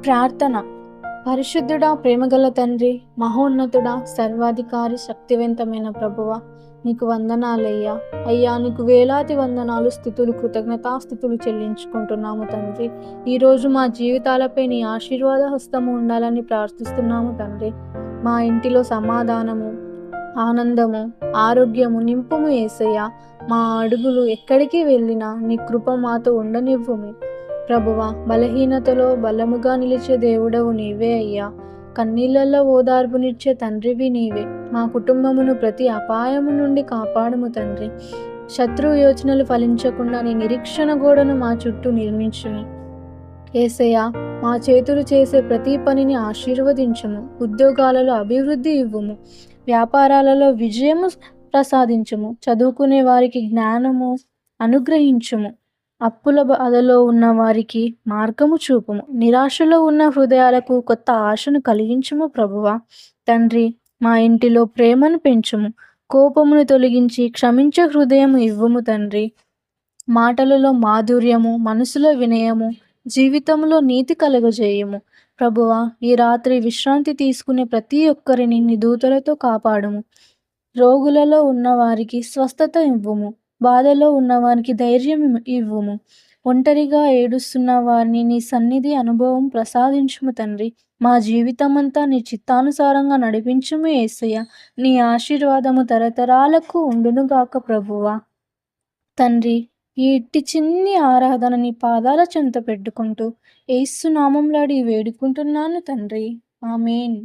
ప్రార్థన. పరిశుద్ధుడా, ప్రేమగల తండ్రి, మహోన్నతుడా, సర్వాధికారి, శక్తివంతమైన ప్రభువా, నీకు వందనాలయ్యా. అయ్యా, నీకు వేలాది వందనాలు, స్థుతులు, కృతజ్ఞతాస్థుతులు చెల్లించుకుంటున్నాము తండ్రి. ఈరోజు మా జీవితాలపై నీ ఆశీర్వాద హస్తము ఉండాలని ప్రార్థిస్తున్నాము తండ్రి. మా ఇంటిలో సమాధానము, ఆనందము, ఆరోగ్యము నింపుము యేసయ్యా. మా అడుగులు ఎక్కడికి వెళ్ళినా నీ కృప మాతో ఉండనివ్వుము ప్రభువా. బలహీనతలో బలముగా నిలిచే దేవుడవు నీవే అయ్యా. కన్నీళ్లలో ఓదార్పునిచ్చే తండ్రివి నీవే. మా కుటుంబమును ప్రతి అపాయము నుండి కాపాడుము తండ్రి. శత్రువు యోచనలు ఫలించకుండా నీ నిరీక్షణ గోడను మా చుట్టూ నిర్మించుము యేసయ్యా. మా చేతులు చేసే ప్రతి పనిని ఆశీర్వదించుము. ఉద్యోగాలలో అభివృద్ధి ఇవ్వుము. వ్యాపారాలలో విజయము ప్రసాదించుము. చదువుకునే వారికి జ్ఞానము అనుగ్రహించుము. అప్పుల బాధలో ఉన్న వారికి మార్గము చూపుము. నిరాశలో ఉన్న హృదయాలకు కొత్త ఆశను కలిగించుము ప్రభువా. తండ్రి, మా ఇంటిలో ప్రేమను పెంచుము. కోపమును తొలగించి క్షమించే హృదయము ఇవ్వుము తండ్రి. మాటలలో మాధుర్యము, మనసులో వినయము, జీవితంలో నీతి కలుగజేయుము ప్రభువా. ఈ రాత్రి విశ్రాంతి తీసుకునే ప్రతి ఒక్కరిని నీ దూతలతో కాపాడుము. రోగులలో ఉన్న వారికి స్వస్థత ఇవ్వుము. బాధలో ఉన్నవారికి ధైర్యం ఇవ్వుము. ఒంటరిగా ఏడుస్తున్న వారిని నీ సన్నిధి అనుభవం ప్రసాదించుము తండ్రి. మా జీవితమంతా నీ చిత్తానుసారంగా నడిపించుము యేసయ్య. నీ ఆశీర్వాదము తరతరాలకు ఉండునుగాక ప్రభువా. తండ్రి, ఈ ఇట్టి చిన్ని ఆరాధన నీ పాదాల చెంత పెట్టుకుంటూ యేసు నామంలో అడిగి వేడుకుంటున్నాను తండ్రి. ఆమేన్.